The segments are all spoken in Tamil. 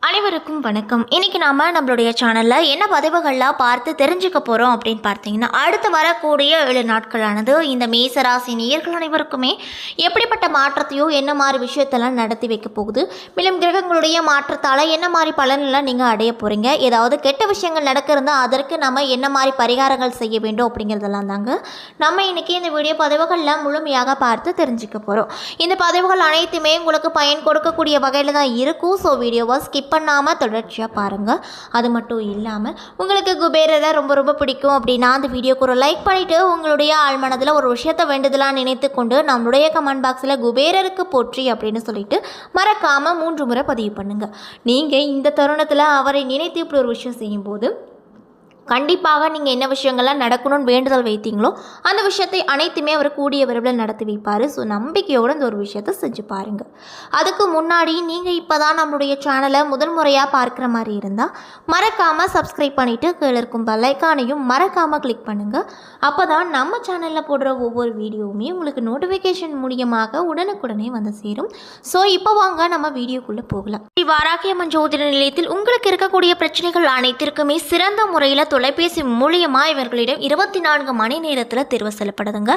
அனைவருக்கும் வணக்கம். இன்னைக்கு நாம நம்மளுடைய சேனல்ல என்ன பதிவுகள்லாம் பார்த்து தெரிஞ்சுக்க போறோம் அப்படின்னு பார்த்தீங்கன்னா, அடுத்து வரக்கூடிய 7 நாட்களானது இந்த மேசராசி நேயர்கள் அனைவருக்குமே எப்படிப்பட்ட மாற்றத்தையோ என்ன மாதிரி விஷயத்தெல்லாம் நடத்தி வைக்க போகுது, மேலும் கிரகங்களுடைய மாற்றத்தால் என்ன மாதிரி பலனெல்லாம் நீங்கள் அடைய போறீங்க, ஏதாவது கெட்ட விஷயங்கள் நடக்கிறதா அதற்கு நம்ம என்ன மாதிரி பரிகாரங்கள் செய்ய வேண்டும் அப்படிங்கிறதெல்லாம் தாங்க நம்ம இன்னைக்கு இந்த வீடியோ பதிவுகள்லாம் முழுமையாக பார்த்து தெரிஞ்சுக்க போகிறோம். இந்த பதிவுகள் அனைத்துமே உங்களுக்கு பயன் கொடுக்கக்கூடிய வகையில் தான் இருக்கும். ஸோ வீடியோவை ஸ்கிப் பண்ணாமல் தொடர்ச்சியாக பாருங்கள். அது மட்டும் இல்லாமல் உங்களுக்கு குபேரரை ரொம்ப ரொம்ப பிடிக்கும் அப்படின்னா அந்த வீடியோக்கு ஒரு லைக் பண்ணிவிட்டு உங்களுடைய ஆழ்மனதில் ஒரு விஷயத்தை வேண்டுதலாக நினைத்து கொண்டு நம்மளுடைய கமெண்ட் பாக்ஸில் குபேரருக்கு போற்றி அப்படின்னு சொல்லிட்டு மறக்காமல் 3 முறை பதிவு பண்ணுங்கள். நீங்கள் இந்த தருணத்தில் அவரை நினைத்து இப்படி ஒரு விஷயம் செய்யும்போது கண்டிப்பாக நீங்கள் என்ன விஷயங்கள்லாம் நடக்கணும்னு வேண்டுதல் வைத்தீங்களோ அந்த விஷயத்தை அனைத்துமே அவர் கூடிய விரைவில் நடத்தி வைப்பார். ஸோ நம்பிக்கையோடு இந்த ஒரு விஷயத்தை செஞ்சு பாருங்கள். அதுக்கு முன்னாடி நீங்கள் இப்போ தான் நம்மளுடைய சேனலை முதல் முறையாக பார்க்குற மாதிரி இருந்தால் மறக்காமல் சப்ஸ்கிரைப் பண்ணிவிட்டு கீழே இருக்கும் பெல் ஐக்கானையும் மறக்காமல் கிளிக் பண்ணுங்கள். அப்போ தான் நம்ம சேனலில் போடுற ஒவ்வொரு வீடியோவுமே உங்களுக்கு நோட்டிஃபிகேஷன் மூலியமாக உடனுக்குடனே வந்து சேரும். ஸோ இப்போ வாங்க நம்ம வீடியோக்குள்ளே போகலாம். வாராகியம்மன் ஜோதிட நிலையத்தில் உங்களுக்கு இருக்கக்கூடிய பிரச்சனைகள் அனைத்திற்குமே சிறந்த முறையில் தொலைபேசி மூலியமாக இவர்களிடம் 24 மணி நேரத்தில் தேர்வு செய்யப்படுதுங்க.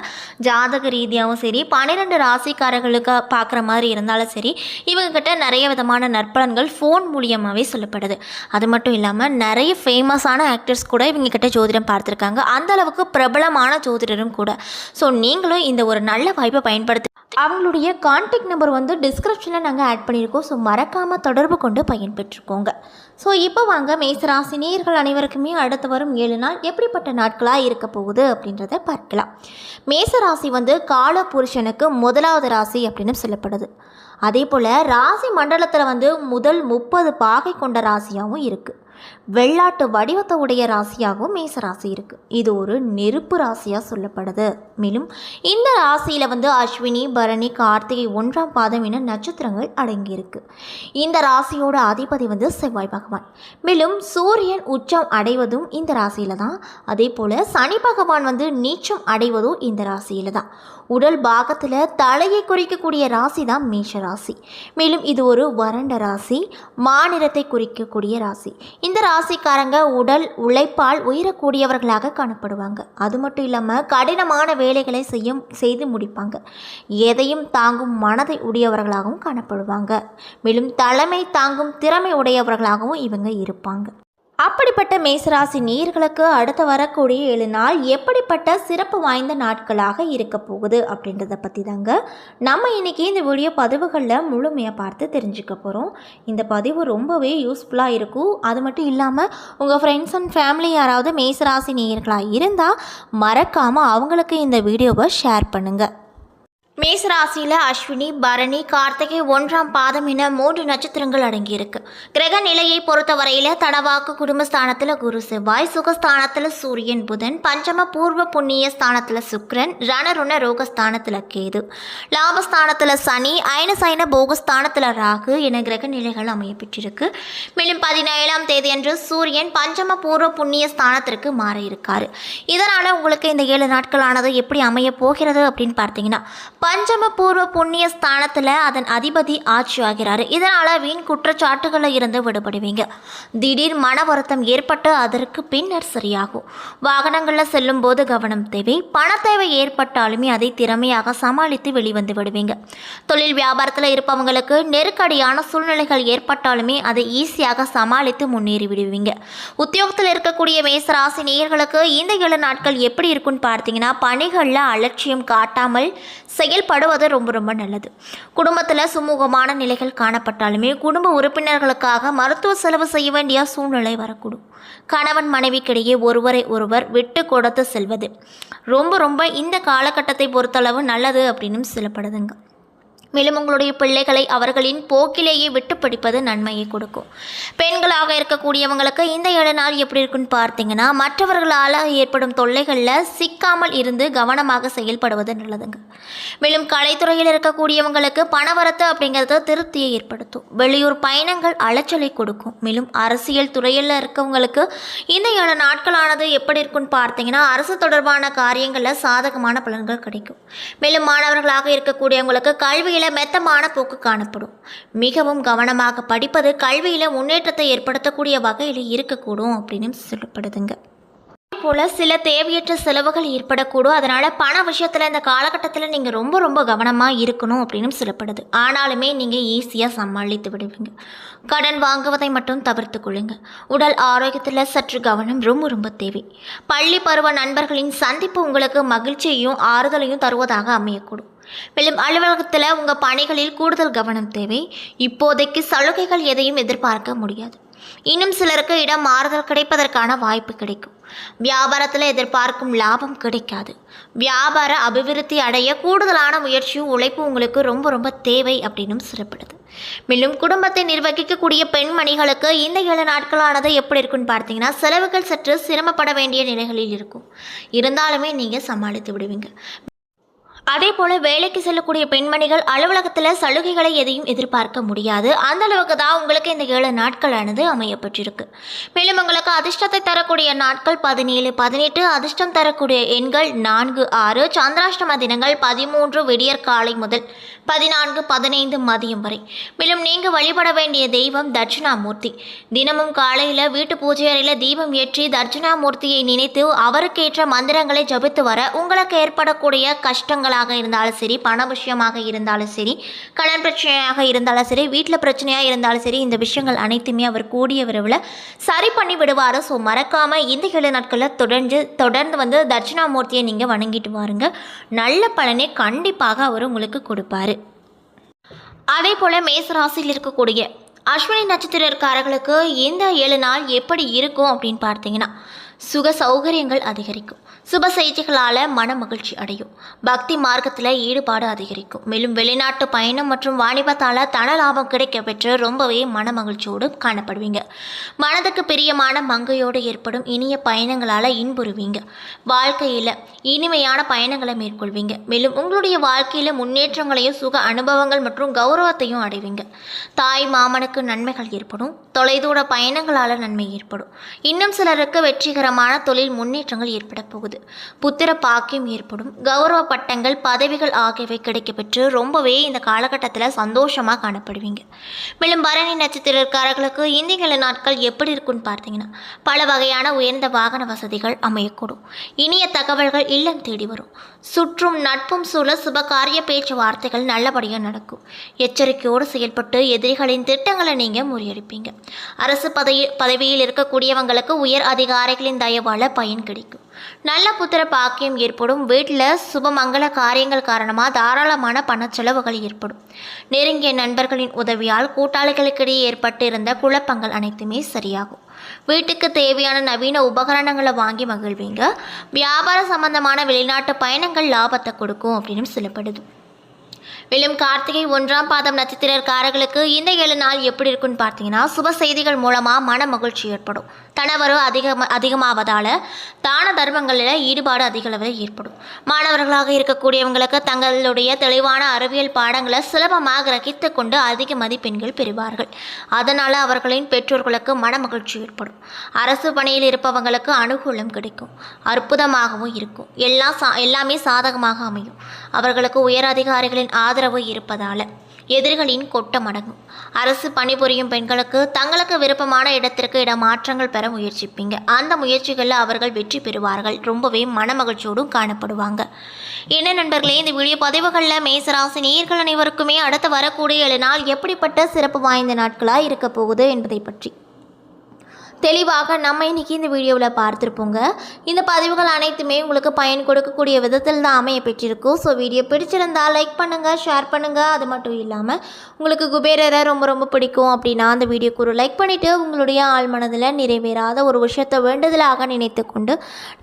ஜாதக ரீதியாகவும் சரி, 12 ராசிக்காரர்களுக்கு பார்க்குற மாதிரி இருந்தாலும் சரி, இவங்ககிட்ட நிறைய விதமான நற்பலன்கள் ஃபோன் மூலியமாகவே சொல்லப்படுது. அது மட்டும் இல்லாமல் நிறைய ஃபேமஸான ஆக்டர்ஸ் கூட இவங்ககிட்ட ஜோதிடம் பார்த்துருக்காங்க. அந்தளவுக்கு பிரபலமான ஜோதிடரும் கூட. ஸோ நீங்களும் இந்த ஒரு நல்ல வாய்ப்பை பயன்படுத்தி அவங்களுடைய கான்டாக்ட் நம்பர் வந்து டிஸ்கிரிப்ஷனில் நாங்கள் ஆட் பண்ணியிருக்கோம். ஸோ மறக்காமல் தொடர்பு கொண்டு பயன்பெற்றுக்கோங்க. ஸோ இப்போ வாங்க மேசராசி நேயர்கள் அனைவருக்குமே அடுத்து வரும் 7 நாள் எப்படிப்பட்ட நாட்களாக இருக்க போகுது அப்படின்றத பார்க்கலாம். மேசராசி வந்து கால புருஷனுக்கு முதலாவது ராசி அப்படின்னு சொல்லப்படுது. அதே போல் ராசி மண்டலத்தில் வந்து முதல் 30 பாகை கொண்ட ராசியாகவும் இருக்குது. வெள்ளாட்டு வடிவத்தை உடைய ராசியாகவும் மேசராசி இருக்குது. இது ஒரு நெருப்பு ராசியாக சொல்லப்படுது. மேலும் இந்த ராசியில் வந்து அஸ்வினி, பரணி, கார்த்திகை 1ஆம் பாதம் என நட்சத்திரங்கள் அடங்கியிருக்கு. இந்த ராசியோட அதிபதி வந்து செவ்வாய் பகவான். மேலும் சூரியன் உச்சம் அடைவதும் இந்த ராசியில் தான். அதே போல் சனி பகவான் வந்து நீச்சம் அடைவதும் இந்த ராசியில் தான். உடல் பாகத்தில் தலையை குறிக்கக்கூடிய ராசி தான் மேஷ ராசி. மேலும் இது ஒரு வறண்ட ராசி, மாநிறத்தை குறிக்கக்கூடிய ராசி. இந்த ராசிக்காரங்க உடல் உழைப்பால் உயரக்கூடியவர்களாக காணப்படுவாங்க. அது மட்டும் இல்லாமல் கடினமான வேலைகளை செய்து முடிப்பாங்க. எதையும் தாங்கும் மனதை உடையவர்களாகவும் காணப்படுவாங்க. மேலும் தலைமை தாங்கும் திறமை உடையவர்களாகவும் இவங்க இருப்பாங்க. அப்படிப்பட்ட மேசராசி நேயர்களுக்கு அடுத்து வரக்கூடிய 7 நாள் எப்படிப்பட்ட சிறப்பு வாய்ந்த நாட்களாக இருக்க போகுது அப்படின்றத பற்றி தாங்க நம்ம இன்றைக்கி இந்த வீடியோ பதிவுகளில் முழுமையாக பார்த்து தெரிஞ்சுக்க போகிறோம். இந்த பதிவு ரொம்பவே யூஸ்ஃபுல்லாக இருக்கும். அது மட்டும் இல்லாமல் உங்கள் ஃப்ரெண்ட்ஸ் அண்ட் ஃபேமிலி யாராவது மேசராசி நேயர்களாக இருந்தால் மறக்காமல் அவங்களுக்கு இந்த வீடியோவை ஷேர் பண்ணுங்கள். மேசராசியில் அஸ்வினி, பரணி, கார்த்திகை 1ஆம் பாதம் என 3 நட்சத்திரங்கள் அடங்கியிருக்கு. கிரக நிலையை பொறுத்தவரையில் தனவாக்கு குடும்பஸ்தானத்தில் குரு செவ்வாய், சுகஸ்தானத்தில் சூரியன் புதன், பஞ்சம பூர்வ புண்ணிய ஸ்தானத்தில் சுக்கிரன், ரணருண ரோகஸ்தானத்தில் கேது, லாபஸ்தானத்தில் சனி, அயனசைன போகஸ்தானத்தில் ராகு என கிரக நிலைகள் அமைய பெற்றிருக்கு. மேலும் 17ஆம் தேதி அன்று சூரியன் பஞ்சம பூர்வ புண்ணிய ஸ்தானத்திற்கு மாற இருக்காரு. இதனால் உங்களுக்கு இந்த 7 நாட்களானது எப்படி அமைய போகிறது அப்படின்னு பார்த்தீங்கன்னா, பஞ்சம பூர்வ புண்ணிய ஸ்தானத்தில் அதன் அதிபதி ஆட்சி ஆகிறாரு. இதனால் வீண் குற்றச்சாட்டுகளில் இருந்து விடுபடுவீங்க. திடீர் மன வருத்தம் ஏற்பட்டு அதற்கு பின்னர் சரியாகும். வாகனங்களில் செல்லும் போது கவனம் தேவை. பண தேவை ஏற்பட்டாலுமே அதை திறமையாக சமாளித்து வெளிவந்து விடுவீங்க. தொழில் வியாபாரத்தில் இருப்பவங்களுக்கு நெருக்கடியான சூழ்நிலைகள் ஏற்பட்டாலுமே அதை ஈஸியாக சமாளித்து முன்னேறி விடுவீங்க. உத்தியோகத்தில் இருக்கக்கூடிய மேசராசி நேயர்களுக்கு இந்த 7 நாட்கள் எப்படி இருக்குன்னு பார்த்தீங்கன்னா, பணிகளில் அலட்சியம் காட்டாமல் செயல்படுவது ரொம்ப ரொம்ப நல்லது. குடும்பத்தில் சுமூகமான நிலைகள் காணப்பட்டாலுமே குடும்ப உறுப்பினர்களுக்காக மருத்துவ செலவு செய்ய வேண்டிய சூழ்நிலை வரக்கூடும். கணவன் மனைவிக்கிடையே ஒருவரை ஒருவர் விட்டு கொடுத்து செல்வது ரொம்ப இந்த காலகட்டத்தை பொறுத்தளவு நல்லது அப்படின்னு சொல்லப்படுதுங்க. மேலும் உங்களுடைய பிள்ளைகளை அவர்களின் போக்கிலேயே விட்டு படிப்பது நன்மையை கொடுக்கும். பெண்களாக இருக்கக்கூடியவங்களுக்கு இந்த 7 நாள் எப்படி இருக்குன்னு பார்த்தீங்கன்னா, மற்றவர்களால் ஏற்படும் தொல்லைகளில் சிக்காமல் இருந்து கவனமாக செயல்படுவது நல்லதுங்க. மேலும் கலைத்துறையில் இருக்கக்கூடியவங்களுக்கு பணவரத்து அப்படிங்கிறது திருப்தியை ஏற்படுத்தும். வெளியூர் பயணங்கள் அலைச்சலை கொடுக்கும். மேலும் அரசியல் துறையில் இருக்கவங்களுக்கு இந்த 7 நாட்களானது எப்படி இருக்குன்னு பார்த்தீங்கன்னா, அரசு தொடர்பான காரியங்களில் சாதகமான பலன்கள் கிடைக்கும். மேலும் மாணவர்களாக இருக்கக்கூடியவங்களுக்கு கல்வியில் வாழ்க்கையில் மெத்தமான போக்கு காணப்படும். மிகவும் கவனமாக படிப்பது கல்வியில் முன்னேற்றத்தை ஏற்படுத்தக்கூடிய வகையில் இருக்கக்கூடும் அப்படின்னு சொல்லப்படுதுங்க. போல் சில தேவையற்ற செலவுகள் ஏற்படக்கூடும். அதனால் பண விஷயத்தில் இந்த காலகட்டத்தில் நீங்கள் ரொம்ப கவனமாக இருக்கணும் அப்படின்னு சொல்லப்படுது. ஆனாலுமே நீங்கள் ஈஸியாக சமாளித்து விடுவீங்க. கடன் வாங்குவதை மட்டும் தவிர்த்து கொள்ளுங்க. உடல் ஆரோக்கியத்தில் சற்று கவனம் ரொம்ப தேவை. பள்ளி பருவ நண்பர்களின் சந்திப்பு உங்களுக்கு மகிழ்ச்சியையும் ஆறுதலையும் தருவதாக அமையக்கூடும். மேலும் அலுவலகத்தில் உங்கள் பணிகளில் கூடுதல் கவனம் தேவை. இப்போதைக்கு சலுகைகள் எதையும் எதிர்பார்க்க முடியாது. இன்னும் சிலருக்கு இடம் மாறுதல் கிடைப்பதற்கான வாய்ப்பு கிடைக்கும். வியாபாரத்தில் எதிர்பார்க்கும் லாபம் கிடைக்காது. வியாபார அபிவிருத்தி அடைய கூடுதலான முயற்சியும் உழைப்பு உங்களுக்கு ரொம்ப தேவை அப்படின்னு சொல்லப்படுது. மேலும் குடும்பத்தை நிர்வகிக்கக்கூடிய பெண்மணிகளுக்கு இந்த 7 நாட்களானது எப்படி இருக்குன்னு பார்த்தீங்கன்னா, செலவுகள் சற்று சிரமப்பட வேண்டிய நிலைகளில் இருக்கும். இருந்தாலுமே நீங்கள் சமாளித்து விடுவீங்க. அதே போல் வேலைக்கு செல்லக்கூடிய பெண்மணிகள் அலுவலகத்தில் சலுகைகளை எதையும் எதிர்பார்க்க முடியாது. அந்த அளவுக்கு தான் உங்களுக்கு இந்த 7 நாட்களானது அமையப்பட்டிருக்கு. மேலும் உங்களுக்கு அதிர்ஷ்டத்தை தரக்கூடிய நாட்கள் 17, 18, அதிர்ஷ்டம் தரக்கூடிய எண்கள் 4, 6, சந்திராஷ்டம தினங்கள் 13 விடியற் காலை முதல் 14, 15 மதியம் வரை. மேலும் நீங்கள் வழிபட வேண்டிய தெய்வம் தட்சிணாமூர்த்தி. தினமும் காலையில் வீட்டு பூஜை அறையில் தீபம் ஏற்றி தட்சிணாமூர்த்தியை நினைத்து அவருக்கேற்ற மந்திரங்களை ஜபித்து வர உங்களுக்கு ஏற்படக்கூடிய கஷ்டங்கள் இருந்தாலும் சரி, பண விஷயமாக இருந்தாலும் சரி, கடன் பிரச்சனையாக இருந்தாலும் சரி, வீட்டில் பிரச்சனையாக இருந்தாலும் சரி, இந்த விஷயங்கள் அனைத்துமே அவர் கூடிய விரைவில் சரி பண்ணி விடுவார். ஸோ மறக்காமல் இந்த 7 நாட்களில் தொடர்ந்து தட்சிணாமூர்த்தியை நீங்கள் வணங்கிட்டு வாருங்க. நல்ல பலனை கண்டிப்பாக அவர் உங்களுக்கு கொடுப்பாரு. அதே போல் மேசராசியில் இருக்கக்கூடிய அஸ்வினி நட்சத்திரக்காரர்களுக்கு இந்த 7 நாள் எப்படி இருக்கும் அப்படின்னு பார்த்தீங்கன்னா, சுக சௌகரியங்கள் அதிகரிக்கும். சுப செய்திகளால் மன மகிழ்ச்சி அடையும். பக்தி மார்க்கத்தில் ஈடுபாடு அதிகரிக்கும். மேலும் வெளிநாட்டு பயணம் மற்றும் வாணிபத்தால் தன லாபம் கிடைக்க பெற்று ரொம்பவே மன மகிழ்ச்சியோடு காணப்படுவீங்க. மனதுக்கு பிரியமான மங்கையோடு ஏற்படும் இனிய பயணங்களால் இன்புறுவீங்க. வாழ்க்கையில் இனிமையான பயணங்களை மேற்கொள்வீங்க. மேலும் உங்களுடைய வாழ்க்கையில் முன்னேற்றங்களையும் சுக அனுபவங்கள் மற்றும் கௌரவத்தையும் அடைவீங்க. தாய் மாமனுக்கு நன்மைகள் ஏற்படும். தொலைதூர பயணங்களால் நன்மை ஏற்படும். இன்னும் சிலருக்கு வெற்றிகரமான தொழில் முன்னேற்றங்கள் ஏற்பட போகுது. புத்திர பாக்கியம் ஏற்படும். கௌரவ பட்டங்கள், பதவிகள் ஆகியவை கிடைக்கப்பெற்று ரொம்பவே இந்த காலகட்டத்தில் சந்தோஷமாக காணப்படுவீங்க. மேலும் பரணி நட்சத்திரக்காரர்களுக்கு இந்த 7 நாட்கள் எப்படி இருக்குன்னு பார்த்தீங்கன்னா, பல வகையான உயர்ந்த வாகன வசதிகள் அமையக்கூடும். இனிய தகவல்கள் இல்லம் தேடி வரும். சுற்றும் நட்பும் சூழ சுபகாரிய பேச்சுவார்த்தைகள் நல்லபடியாக நடக்கும். எச்சரிக்கையோடு செயல்பட்டு எதிரிகளின் திட்டங்களை நீங்கள் முறியடிப்பீங்க. அரசு பதவியில் இருக்கக்கூடியவங்களுக்கு உயர் அதிகாரிகளின் தயவால் பயன் கிடைக்கும். நல்ல புத்திர பாக்கியம் ஏற்படும். வீட்டில் சுபமங்கல காரியங்கள் காரணமாக தாராளமான பணச்செலவுகள் ஏற்படும். நெருங்கிய நண்பர்களின் உதவியால் கூட்டாளிகளுக்கிடையே ஏற்பட்டு இருந்த குழப்பங்கள் அனைத்துமே சரியாகும். வீட்டுக்கு தேவையான நவீன உபகரணங்களை வாங்கி மகிழ்வீங்க. வியாபார சம்பந்தமான வெளிநாட்டு பயணங்கள் லாபத்தை கொடுக்கும் அப்படின்னு சொல்லப்படுது. மேலும் கார்த்திகை 1ஆம் பாதம் நட்சத்திரக்காரர்களுக்கு இந்த 7 நாள் எப்படி இருக்குன்னு பார்த்தீங்கன்னா, சுப செய்திகள் மூலமாக மன மகிழ்ச்சி ஏற்படும். தனவரவு அதிகமாவதால் தான தர்மங்களில் ஈடுபாடு அதிக அளவில் ஏற்படும். மாணவர்களாக இருக்கக்கூடியவங்களுக்கு தங்களுடைய தெளிவான அறிவியல் பாடங்களை சுலபமாக கிரகித்து கொண்டு அதிக மதிப்பெண்கள் பெறுவார்கள். அதனால் அவர்களின் பெற்றோர்களுக்கு மன மகிழ்ச்சி ஏற்படும். அரசு பணியில் இருப்பவங்களுக்கு அனுகூலம் கிடைக்கும். அற்புதமாகவும் இருக்கும். எல்லாமே சாதகமாக அமையும். அவர்களுக்கு உயர் அதிகாரிகளின் ஆதரவு இருப்பதால் எதிரிகளின் கொட்டம் அடங்கும். அரசு பணிபுரியும் பெண்களுக்கு தங்களுக்கு விருப்பமான இடத்திற்கு இடமாற்றங்கள் பெற முயற்சிப்பீங்க. அந்த முயற்சிகளில் அவர்கள் வெற்றி பெறுவார்கள். ரொம்பவே மனமகிழ்ச்சியோடும் காணப்படுவாங்க. என்ன நண்பர்களே, இந்த வீடியோ பதிவுகளில் மேசராசி நேயர்கள் அனைவருக்குமே அடுத்து வரக்கூடிய 7 நாள் எப்படிப்பட்ட சிறப்பு வாய்ந்த நாட்களாக இருக்க போகுது என்பதை பற்றி தெளிவாக நம்ம இன்றைக்கி இந்த வீடியோவில் பார்த்துருப்போங்க. இந்த பதிவுகள் அனைத்துமே உங்களுக்கு பயன் கொடுக்கக்கூடிய விதத்தில் தான் அமைய பெற்றிருக்கும். ஸோ வீடியோ பிடிச்சிருந்தால் லைக் பண்ணுங்கள், ஷேர் பண்ணுங்கள். அது மட்டும் இல்லாமல் உங்களுக்கு குபேரரை ரொம்ப பிடிக்கும் அப்படின்னா அந்த வீடியோக்கு ஒரு லைக் பண்ணிவிட்டு உங்களுடைய ஆள் மனதில் நிறைவேறாத ஒரு விஷயத்தை வேண்டுதலாக நினைத்து கொண்டு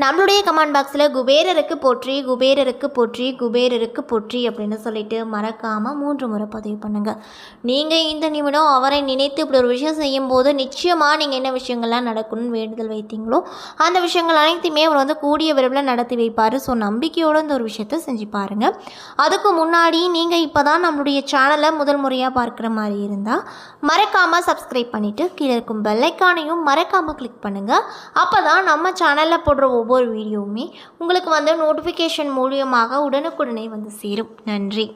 நம்மளுடைய கமெண்ட் பாக்ஸில் குபேரருக்கு போற்றி, குபேரருக்கு போற்றி, குபேரருக்கு போற்றி அப்படின்னு சொல்லிட்டு மறக்காமல் 3 முறை பதிவு பண்ணுங்கள். நீங்கள் இந்த நிமிடம் அவரை நினைத்து இப்படி ஒரு விஷயம் செய்யும்போது நிச்சயமாக நீங்கள் என்ன விஷயங்கள் நடக்கணும்னு வேண்டுதல் வைத்தீங்களோ அந்த விஷயங்கள் அனைத்துமே அவர் கூடிய விரைவில் நடத்தி வைப்பார். ஸோ நம்பிக்கையோடு இந்த ஒரு விஷயத்தை செஞ்சு பாருங்கள். அதுக்கு முன்னாடி நீங்கள் இப்போ தான் நம்மளுடைய சேனலை முதல் முறையாக பார்க்குற மாதிரி இருந்தால் மறக்காமல் சப்ஸ்கிரைப் பண்ணிவிட்டு கீழே இருக்கும் பெல் ஐக்கானையும் மறக்காமல் கிளிக் பண்ணுங்கள். அப்போ தான் நம்ம சேனலில் போடுற ஒவ்வொரு வீடியோவுமே உங்களுக்கு நோட்டிஃபிகேஷன் மூலியமாக உடனுக்குடனே சேரும். நன்றி.